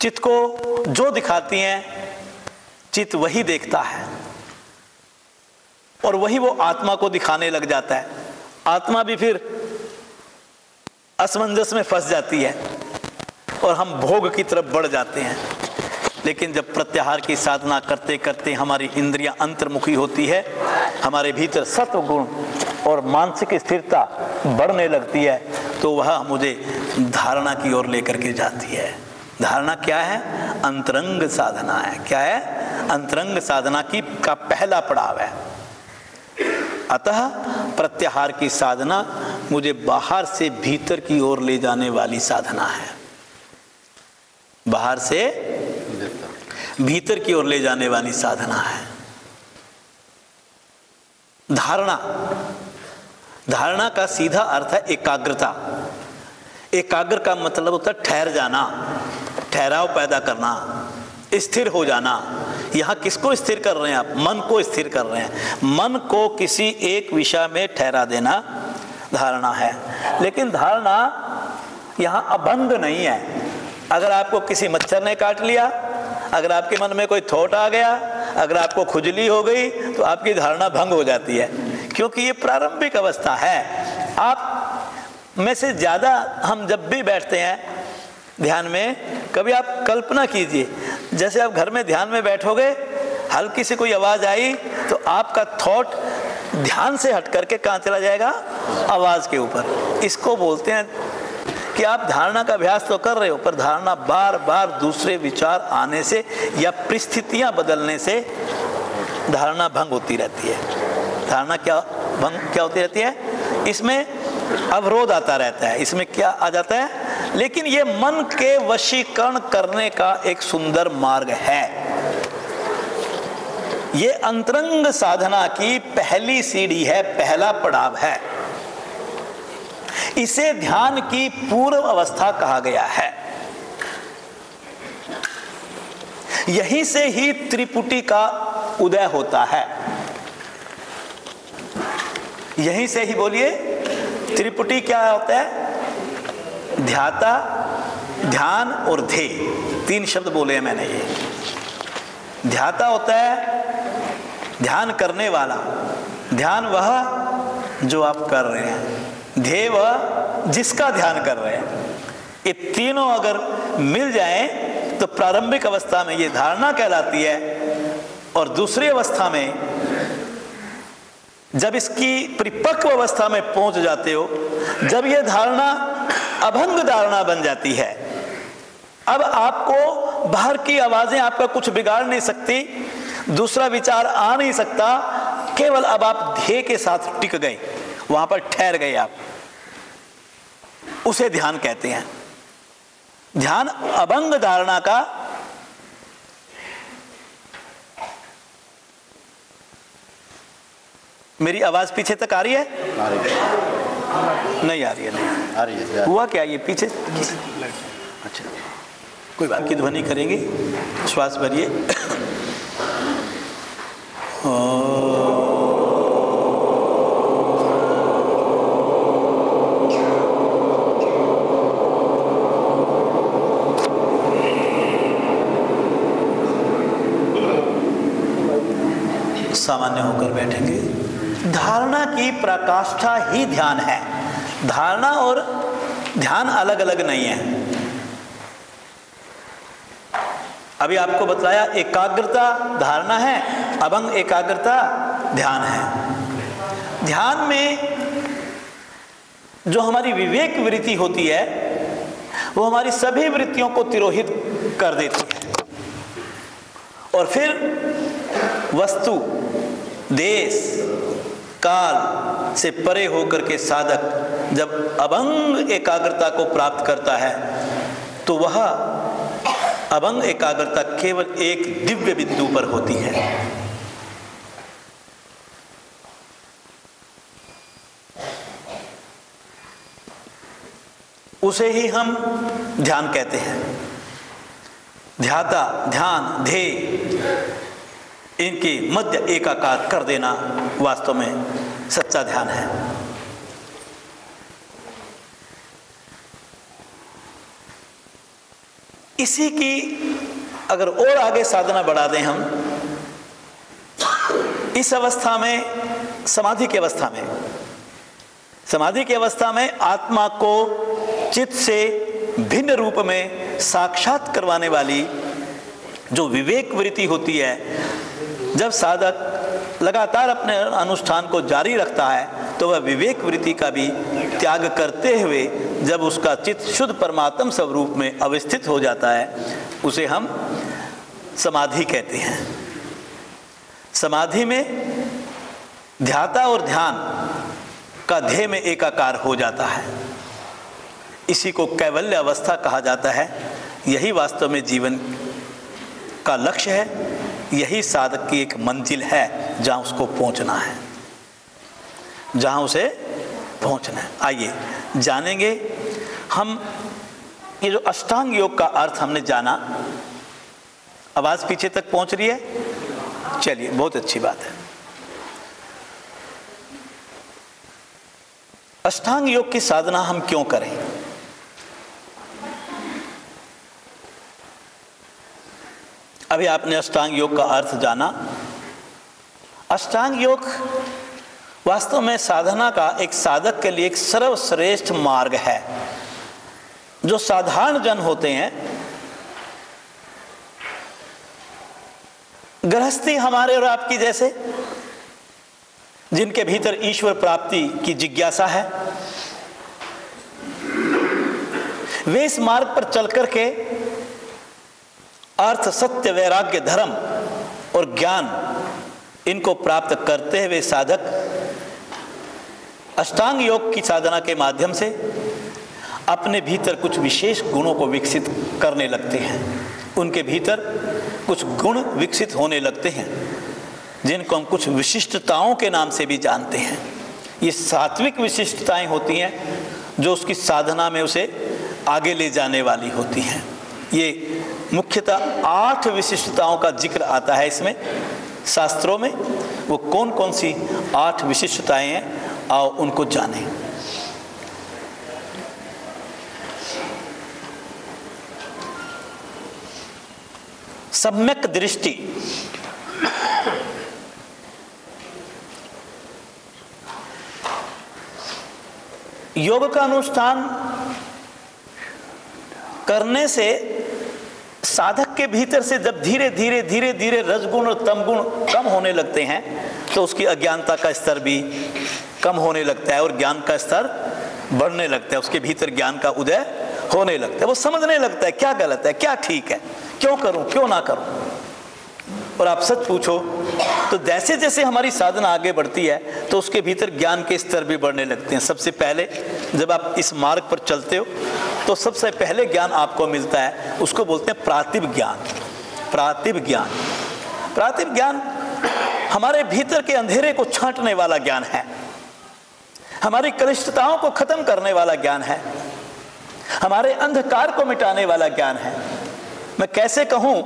चित्त को जो दिखाती हैं, चित्त वही देखता है, और वही वो आत्मा को दिखाने लग जाता है। आत्मा भी फिर असमंजस में फंस जाती है, और हम भोग की तरफ बढ़ जाते हैं। लेकिन जब प्रत्याहार की साधना करते करते हमारी इंद्रियां अंतर्मुखी होती है, हमारे भीतर सत्व गुण और मानसिक स्थिरता बढ़ने लगती है, तो वह मुझे धारणा की ओर लेकर के जाती है। धारणा क्या है? अंतरंग साधना है। क्या है? अंतरंग साधना का पहला पड़ाव है। अतः प्रत्याहार की साधना मुझे बाहर से भीतर की ओर ले जाने वाली साधना है। बाहर से भीतर की ओर ले जाने वाली साधना है। धारणा का सीधा अर्थ है एकाग्रता। एकाग्र का मतलब होता है ठहर जाना, ठहराव पैदा करना, स्थिर हो जाना। यहाँ किसको स्थिर कर रहे हैं आप? मन को स्थिर कर रहे हैं। मन को किसी एक विषय में ठहरा देना धारणा है। लेकिन धारणा यहाँ अबंध नहीं है। अगर आपको किसी मच्छर ने काट लिया, अगर आपके मन में कोई थॉट आ गया, अगर आपको खुजली हो गई, तो आपकी धारणा भंग हो जाती है, क्योंकि ये प्रारंभिक अवस्था है। आप में से ज़्यादा हम जब भी बैठते हैं ध्यान में, कभी आप कल्पना कीजिए, जैसे आप घर में ध्यान में बैठोगे, हल्की सी कोई आवाज़ आई तो आपका थॉट ध्यान से हट करके कहाँ चला जाएगा? आवाज़ के ऊपर। इसको बोलते हैं कि आप धारणा का अभ्यास तो कर रहे हो, पर धारणा बार बार दूसरे विचार आने से या परिस्थितियाँ बदलने से धारणा भंग होती रहती है। धारणा क्या होती रहती है? इसमें अवरोध आता रहता है। इसमें क्या आ जाता है? लेकिन ये मन के वशीकरण करने का एक सुंदर मार्ग है। ये अंतरंग साधना की पहली सीढ़ी है, पहला पड़ाव है। इसे ध्यान की पूर्व अवस्था कहा गया है। यहीं से ही त्रिपुटी का उदय होता है। यहीं से ही, बोलिए, त्रिपुटी क्या होता है? ध्याता, ध्यान और ध्येय, 3 शब्द बोले हैं मैंने। ये ध्याता होता है ध्यान करने वाला, ध्यान वह जो आप कर रहे हैं, ध्येय वह जिसका ध्यान कर रहे हैं। ये तीनों अगर मिल जाएं तो प्रारंभिक अवस्था में ये धारणा कहलाती है, और दूसरी अवस्था में जब इसकी परिपक्व अवस्था में पहुंच जाते हो, जब ये धारणा अभंग धारणा बन जाती है, अब आपको बाहर की आवाजें आपका कुछ बिगाड़ नहीं सकती, दूसरा विचार आ नहीं सकता, केवल अब आप ध्येय के साथ टिक गए, वहां पर ठहर गए आप, उसे ध्यान कहते हैं। ध्यान अभंग धारणा का मेरी आवाज पीछे तक आ रही है? नहीं आ रही है? नहीं आ रही है। हुआ क्या ये पीछे? अच्छा, कोई बात की ध्वनि करेंगे, श्वास भरिए। सामान्य होकर बैठेंगे। धारणा की प्रकाष्ठा ही ध्यान है। धारणा और ध्यान अलग अलग नहीं है। अभी आपको बताया एकाग्रता धारणा है, अभंग एकाग्रता ध्यान है। ध्यान में जो हमारी विवेक वृत्ति होती है वो हमारी सभी वृत्तियों को तिरोहित कर देती है, और फिर वस्तु, देश, काल से परे होकर के साधक जब अभंग एकाग्रता को प्राप्त करता है तो वह अभंग एकाग्रता केवल एक दिव्य बिंदु पर होती है। उसे ही हम ध्यान कहते हैं। ध्याता, ध्यान, ध्येय, इनके मध्य एकाकार कर देना वास्तव में सच्चा ध्यान है। इसी की अगर और आगे साधना बढ़ा दें हम, इस अवस्था में, समाधि की अवस्था में, समाधि की अवस्था में आत्मा को चित्त से भिन्न रूप में साक्षात करवाने वाली जो विवेक वृत्ति होती है, जब साधक लगातार अपने अनुष्ठान को जारी रखता है तो वह विवेक वृत्ति का भी त्याग करते हुए जब उसका चित्त शुद्ध परमात्म स्वरूप में अवस्थित हो जाता है, उसे हम समाधि कहते हैं। समाधि में ध्याता और ध्यान का ध्येय में एकाकार हो जाता है। इसी को कैवल्य अवस्था कहा जाता है। यही वास्तव में जीवन का लक्ष्य है, यही साधक की एक मंजिल है जहां उसको पहुंचना है, जहां उसे पहुंचना है। आइए जानेंगे हम ये जो अष्टांग योग का अर्थ हमने जाना। आवाज पीछे तक पहुंच रही है? चलिए, बहुत अच्छी बात है। अष्टांग योग की साधना हम क्यों करें? अभी आपने अष्टांग योग का अर्थ जाना। अष्टांग योग वास्तव में साधना का एक साधक के लिए एक सर्वश्रेष्ठ मार्ग है। जो साधारण जन होते हैं, गृहस्थी हमारे और आपकी जैसे, जिनके भीतर ईश्वर प्राप्ति की जिज्ञासा है, वे इस मार्ग पर चल करके अर्थ, सत्य, वैराग्य, धर्म और ज्ञान इनको प्राप्त करते हुए साधक अष्टांग योग की साधना के माध्यम से अपने भीतर कुछ विशेष गुणों को विकसित करने लगते हैं। उनके भीतर कुछ गुण विकसित होने लगते हैं जिनको हम कुछ विशिष्टताओं के नाम से भी जानते हैं। ये सात्विक विशिष्टताएं होती हैं जो उसकी साधना में उसे आगे ले जाने वाली होती हैं। ये मुख्यतः 8 विशिष्टताओं का जिक्र आता है इसमें शास्त्रों में। वो कौन कौन सी 8 विशिष्टताएं हैं, आओ उनको जानें। सम्यक दृष्टि, योग का अनुष्ठान करने से साधक के भीतर से जब धीरे धीरे धीरे धीरे रजगुण और तमगुण कम होने लगते हैं तो उसकी अज्ञानता का स्तर भी कम होने लगता है और ज्ञान का स्तर बढ़ने लगता है। उसके भीतर ज्ञान का उदय होने लगता है। वो समझने लगता है क्या गलत है, क्या ठीक है, क्यों करूं, क्यों ना करूं। और आप सच पूछो तो जैसे जैसे हमारी साधना आगे बढ़ती है तो उसके भीतर ज्ञान के स्तर भी बढ़ने लगते हैं। सबसे पहले जब आप इस मार्ग पर चलते हो तो सबसे पहले ज्ञान आपको मिलता है, उसको बोलते हैं प्रातिभ ज्ञान। प्रातिभ ज्ञान, प्रातिभ ज्ञान हमारे भीतर के अंधेरे को छांटने वाला ज्ञान है, हमारी कनिष्ठताओं को खत्म करने वाला ज्ञान है, हमारे अंधकार को मिटाने वाला ज्ञान है। मैं कैसे कहूं,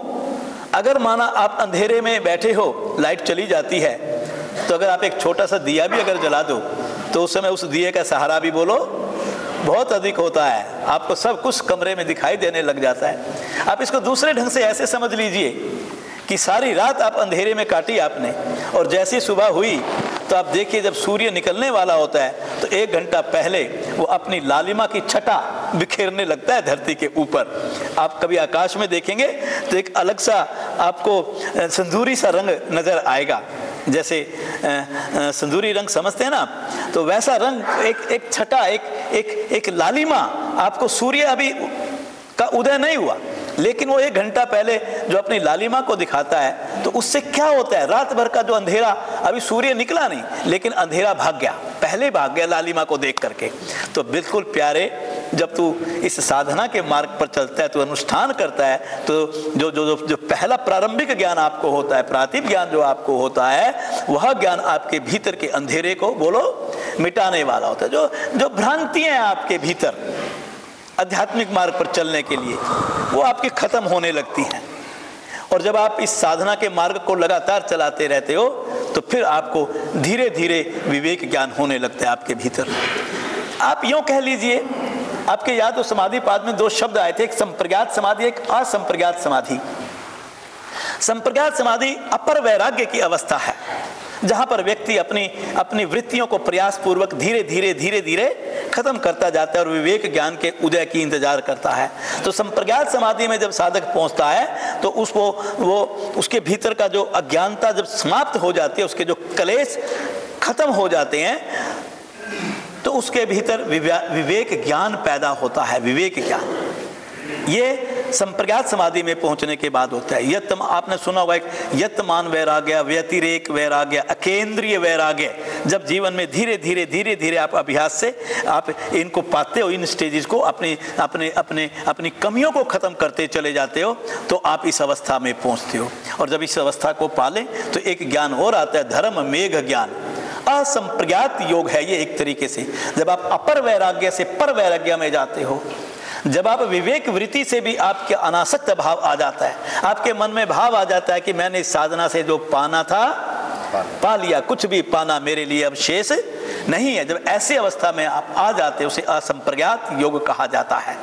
अगर माना आप अंधेरे में बैठे हो, लाइट चली जाती है, तो अगर आप एक छोटा सा दिया भी अगर जला दो तो उस समय उस दिए का सहारा भी बोलो बहुत अधिक होता है, आपको सब कुछ कमरे में दिखाई देने लग जाता है। आप इसको दूसरे ढंग से ऐसे समझ लीजिए कि सारी रात आप अंधेरे में काटी आपने, और जैसी सुबह हुई तो आप देखिए जब सूर्य निकलने वाला होता है तो 1 घंटा पहले वो अपनी लालिमा की छटा बिखेरने लगता है धरती के ऊपर। आप कभी आकाश में देखेंगे तो एक अलग सा आपको संदूरी सा रंग नजर आएगा, जैसे संदूरी रंग समझते हैं ना, तो वैसा रंग एक छटा, एक लालिमा आपको, सूर्य अभी का उदय नहीं हुआ लेकिन वो 1 घंटा पहले जो अपनी लालिमा को दिखाता है, तो उससे क्या होता है, रात भर का जो अंधेरा, अभी सूर्य निकला नहीं लेकिन अंधेरा भाग गया, पहले भाग गया लालिमा को देख करके। तो बिल्कुल प्यारे, जब तू इस साधना के मार्ग पर चलता है, तू अनुष्ठान करता है, तो जो जो जो, जो पहला प्रारंभिक ज्ञान आपको होता है, प्रातिभ ज्ञान जो आपको होता है, वह ज्ञान आपके भीतर के अंधेरे को बोलो मिटाने वाला होता है। जो भ्रांतियां हैं आपके भीतर आध्यात्मिक मार्ग पर चलने के लिए, वो आपके खत्म होने लगती हैं। और जब आप इस साधना के मार्ग को लगातार चलाते रहते हो तो फिर आपको धीरे धीरे विवेक ज्ञान होने लगता है आपके भीतर। आप यूं कह लीजिए, आपके याद हो समाधि पाद में 2 शब्द आए थे, एक संप्रज्ञात समाधि, एक असंप्रज्ञात समाधि। संप्रज्ञात समाधि अपर वैराग्य की अवस्था है, जहां पर व्यक्ति अपनी वृत्तियों को प्रयास पूर्वक धीरे धीरे खत्म करता जाता है और विवेक ज्ञान के उदय की इंतजार करता है। तो संप्रज्ञात समाधि में जब साधक पहुंचता है तो उसके भीतर का जो अज्ञानता जब समाप्त हो जाती है, उसके जो कलेश खत्म हो जाते हैं, तो उसके भीतर विवेक ज्ञान पैदा होता है। विवेक ज्ञान ये संप्रज्ञात समाधि में पहुंचने के बाद होता है। यत, आपने सुना होगा एक यतमान वैराग्य, व्यतिरेक वैराग्य, अकेंद्रीय वैराग्य। जब जीवन में धीरे धीरे आप अभ्यास से आप इनको पाते हो, इन स्टेजेस को, अपनी कमियों को खत्म करते चले जाते हो, तो आप इस अवस्था में पहुंचते हो। और जब इस अवस्था को पालें तो एक ज्ञान और आता है, धर्म मेघ ज्ञान। असंप्रज्ञात योग है ये एक तरीके से। जब आप अपर वैराग्य से पर वैराग्य में जाते हो, जब आप विवेक वृत्ति से भी आपके अनासक्त भाव आ जाता है, आपके मन में भाव आ जाता है कि मैंने इस साधना से जो पाना था पा लिया, कुछ भी पाना मेरे लिए अब शेष नहीं है। जब ऐसी अवस्था में आप आ जाते हो, उसे असंप्रज्ञात योग कहा जाता है।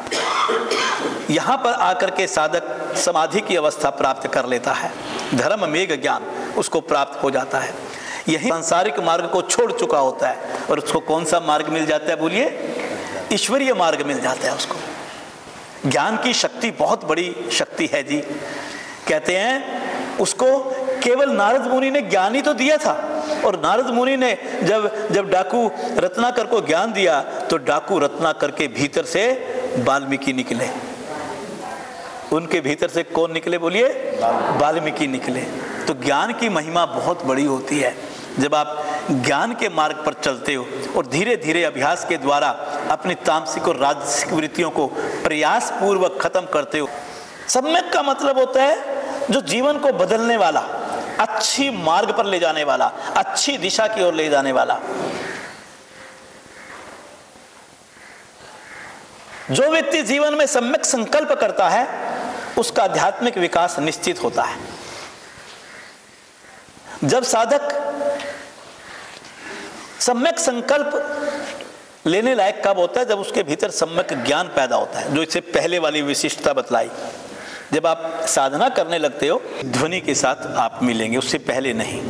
यहां पर आकर के साधक समाधि की अवस्था प्राप्त कर लेता है, धर्म मेघ ज्ञान उसको प्राप्त हो जाता है। यही सांसारिक मार्ग को छोड़ चुका होता है और उसको कौन सा मार्ग मिल जाता है, बोलिए? ईश्वरीय मार्ग मिल जाता है उसको। ज्ञान की शक्ति बहुत बड़ी शक्ति है जी। कहते हैं उसको केवल नारद मुनि ने ज्ञान ही तो दिया था, और नारद मुनि ने जब डाकू रत्नाकर को ज्ञान दिया तो डाकू रत्नाकर के भीतर से वाल्मीकि निकले। उनके भीतर से कौन निकले, बोलिए? वाल्मीकि निकले। तो ज्ञान की महिमा बहुत बड़ी होती है। जब आप ज्ञान के मार्ग पर चलते हो और धीरे धीरे अभ्यास के द्वारा अपनी तामसिक और राजसिक वृत्तियों को प्रयास पूर्वक खत्म करते हो। सम्यक का मतलब होता है जो जीवन को बदलने वाला, अच्छी मार्ग पर ले जाने वाला, अच्छी दिशा की ओर ले जाने वाला। जो व्यक्ति जीवन में सम्यक संकल्प करता है उसका आध्यात्मिक विकास निश्चित होता है। जब साधक सम्यक संकल्प लेने लायक कब होता है? जब उसके भीतर सम्यक ज्ञान पैदा होता है, जो इससे पहले वाली विशिष्टता बतलाई। जब आप साधना करने लगते हो ध्वनि के साथ आप मिलेंगे, उससे पहले नहीं।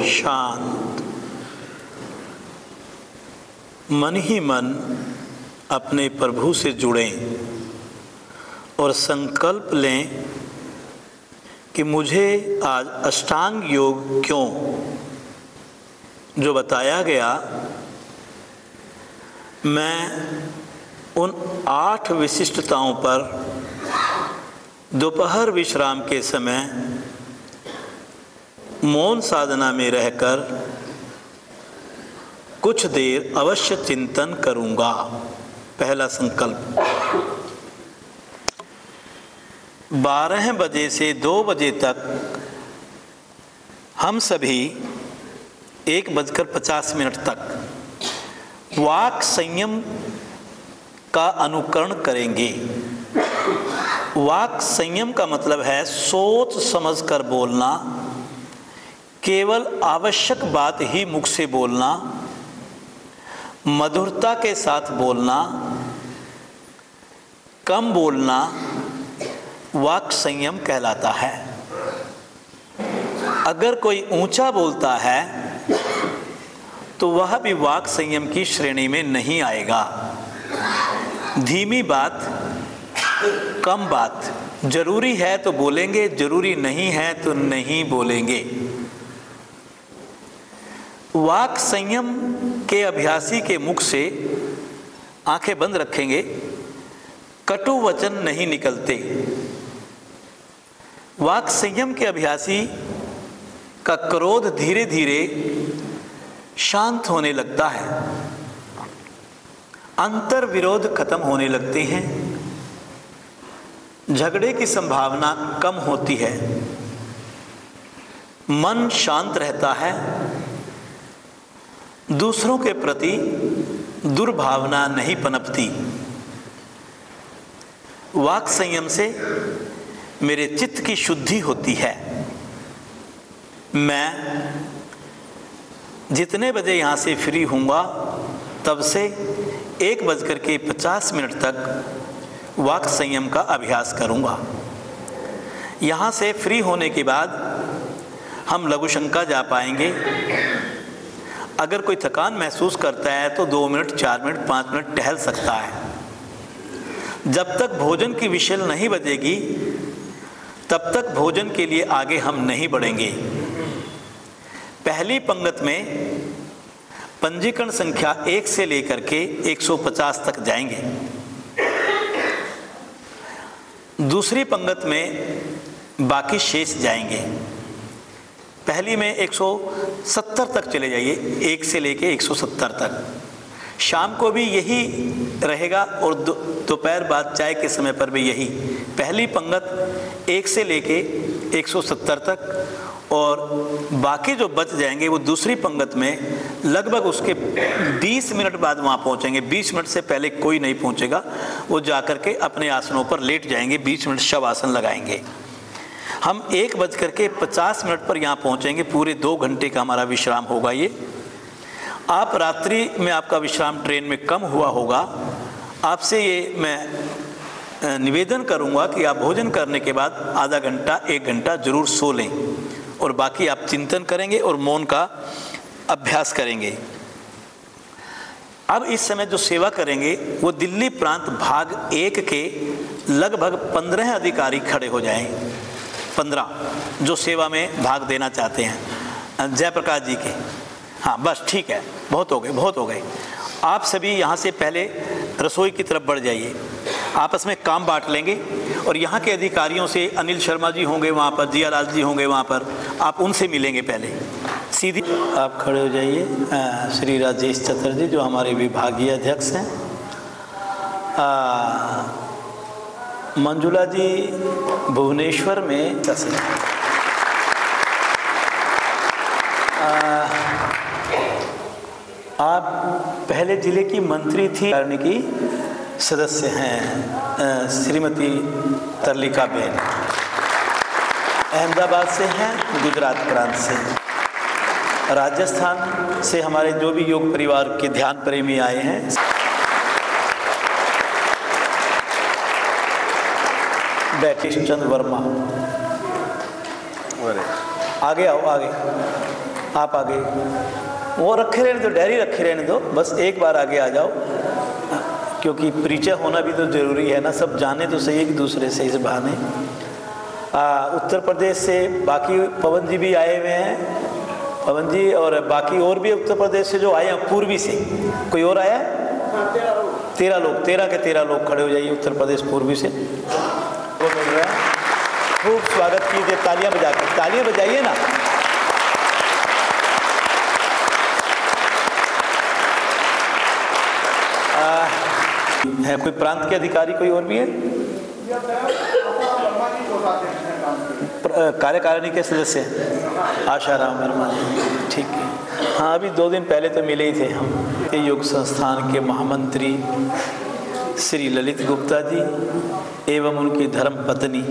शांत मन ही मन अपने प्रभु से जुड़ें और संकल्प लें कि मुझे आज अष्टांग योग क्यों जो बताया गया मैं उन 8 विशिष्टताओं पर दोपहर विश्राम के समय मौन साधना में रहकर कुछ देर अवश्य चिंतन करूंगा। पहला संकल्प, 12 बजे से 2 बजे तक हम सभी 1:50 तक वाक संयम का अनुकरण करेंगे। वाक संयम का मतलब है सोच समझकर बोलना, केवल आवश्यक बात ही मुख से बोलना, मधुरता के साथ बोलना, कम बोलना वाक संयम कहलाता है। अगर कोई ऊंचा बोलता है तो वह भी वाक संयम की श्रेणी में नहीं आएगा। धीमी बात, कम बात, जरूरी है तो बोलेंगे, जरूरी नहीं है तो नहीं बोलेंगे। वाक संयम के अभ्यासी के मुख से आंखें बंद रखेंगे, कटु वचन नहीं निकलते। वाक संयम के अभ्यासी का क्रोध धीरे धीरे शांत होने लगता है, अंतर विरोध खत्म होने लगते हैं, झगड़े की संभावना कम होती है, मन शांत रहता है, दूसरों के प्रति दुर्भावना नहीं पनपती। वाक संयम से मेरे चित्त की शुद्धि होती है। मैं जितने बजे यहाँ से फ्री होऊंगा तब से 1:50 तक वाक संयम का अभ्यास करूँगा। यहाँ से फ्री होने के बाद हम लघु शंका जा पाएंगे। अगर कोई थकान महसूस करता है तो 2 मिनट, 4 मिनट, 5 मिनट टहल सकता है। जब तक भोजन की विशेल नहीं बजेगी तब तक भोजन के लिए आगे हम नहीं बढ़ेंगे। पहली पंक्ति में पंजीकरण संख्या 1 से लेकर के 150 तक जाएंगे। दूसरी पंक्ति में बाकी शेष जाएंगे। पहली में 170 तक चले जाइए, 1 से लेके 170 तक। शाम को भी यही रहेगा और दोपहर बाद चाय के समय पर भी यही। पहली पंक्ति 1 से लेके 170 तक और बाकी जो बच जाएंगे वो दूसरी पंक्ति में लगभग उसके 20 मिनट बाद वहाँ पहुँचेंगे। 20 मिनट से पहले कोई नहीं पहुँचेगा, वो जाकर के अपने आसनों पर लेट जाएंगे, 20 मिनट शवासन लगाएंगे। हम 1:50 पर यहाँ पहुँचेंगे। पूरे 2 घंटे का हमारा विश्राम होगा। ये आप रात्रि में आपका विश्राम ट्रेन में कम हुआ होगा। आपसे ये मैं निवेदन करूँगा कि आप भोजन करने के बाद आधा घंटा 1 घंटा जरूर सो लें और बाकी आप चिंतन करेंगे और मौन का अभ्यास करेंगे। अब इस समय जो सेवा करेंगे वो दिल्ली प्रांत भाग 1 के लगभग 15 अधिकारी खड़े हो जाएं। 15 जो सेवा में भाग देना चाहते हैं। जयप्रकाश जी के, हाँ बस ठीक है, बहुत हो गए, बहुत हो गए। आप सभी यहाँ से पहले रसोई की तरफ बढ़ जाइए। आपस में काम बांट लेंगे और यहाँ के अधिकारियों से अनिल शर्मा जी होंगे वहाँ पर, जिया लाल जी होंगे वहाँ पर, आप उनसे मिलेंगे। पहले सीधी आप खड़े हो जाइए। श्री राजेश चतुर्वेदी जो हमारे विभागीय अध्यक्ष हैं, मंजुला जी भुवनेश्वर में आप पहले जिले की मंत्री थी, करने की सदस्य हैं श्रीमती तरलिका बेन, अहमदाबाद से हैं, गुजरात प्रांत से। राजस्थान से हमारे जो भी योग परिवार के ध्यान प्रेमी आए हैं, बैठे चंद वर्मा, आगे आओ, आगे आप आगे, वो रखे रहने दो, डायरी रखे रहने दो, बस एक बार आगे आ जाओ, क्योंकि परिचय होना भी तो जरूरी है ना, सब जाने तो सही एक दूसरे से इस बहाने। उत्तर प्रदेश से बाकी पवन जी भी आए हुए हैं, पवन जी, और बाकी और भी उत्तर प्रदेश से जो आए हैं, पूर्वी से कोई और आया? 13 लोग, 13 के 13 लोग खड़े हो जाइए उत्तर प्रदेश पूर्वी से। वो मिल रहा है, खूब स्वागत कीजिए, तालियां बजा के, तालियां बजाइए ना। है कोई प्रांत के अधिकारी, कोई और भी है? कार्यकारिणी के सदस्य आशाराम वर्मा जी, ठीक है। हाँ, अभी 2 दिन पहले तो मिले ही थे हम। योग संस्थान के महामंत्री श्री ललित गुप्ता जी एवं उनकी धर्म पत्नी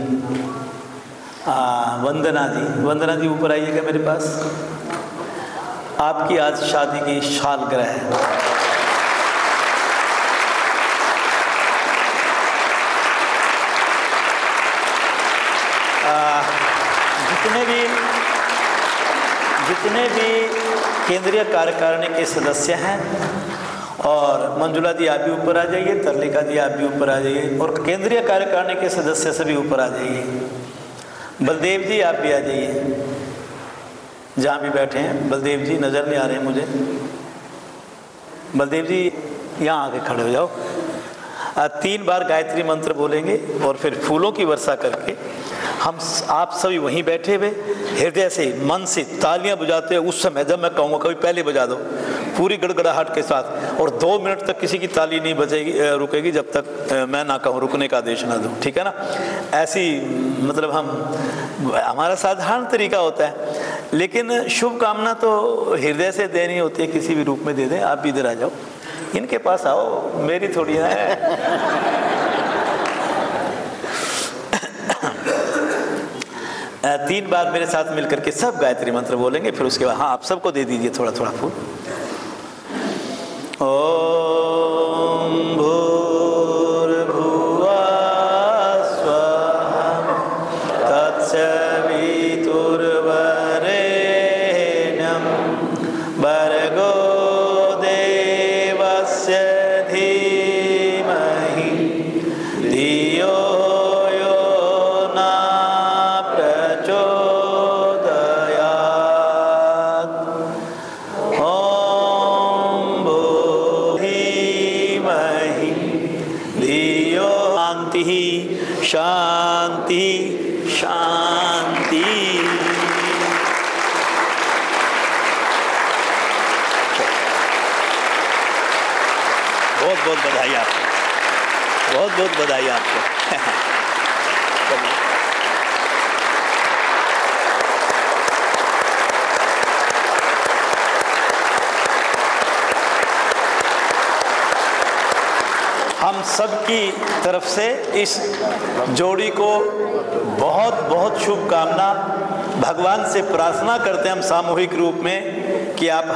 वंदना जी। वंदना जी ऊपर आइएगा मेरे पास। आपकी आज शादी की सालगिरह है। जितने भी केंद्रीय कार्यकारिणी के सदस्य हैं, और मंजुला जी आप भी ऊपर आ जाइए, तरलिका जी आप भी ऊपर आ जाइए, और केंद्रीय कार्यकारिणी के सदस्य सभी ऊपर आ जाइए। बलदेव जी आप भी आ जाइए, जहाँ भी बैठे हैं। बलदेव जी नज़र नहीं आ रहे हैं मुझे। बलदेव जी यहाँ आके खड़े हो जाओ। 3 बार गायत्री मंत्र बोलेंगे और फिर फूलों की वर्षा करके हम आप सभी वहीं बैठे हुए हृदय से, मन से तालियां बजाते हैं। उस समय जब मैं कहूँगा कभी पहले बजा दो पूरी गड़गड़ाहट के साथ, और 2 मिनट तक किसी की ताली नहीं बजेगी, रुकेगी जब तक मैं ना कहूँ, रुकने का आदेश ना दूँ, ठीक है ना। ऐसी मतलब हमारा साधारण तरीका होता है, लेकिन शुभकामना तो हृदय से देनी होती है, किसी भी रूप में दे दें। आप भी इधर आ जाओ, इनके पास आओ, मेरी थोड़ी है। 3 बार मेरे साथ मिलकर के सब गायत्री मंत्र बोलेंगे, फिर उसके बाद हाँ आप सबको दे दीजिए थोड़ा थोड़ा फूल। ओम भूर्भुवः स्वः तत्सवितुर्वरेण्यं भर्गो देवस्य धीमहि धियो शांति शांति। बहुत बहुत बधाई आपको, बहुत बहुत बधाई आपको। हम सब की तरफ से इस जोड़ी को बहुत बहुत शुभकामना, भगवान से प्रार्थना करते हैं हम सामूहिक रूप में कि आप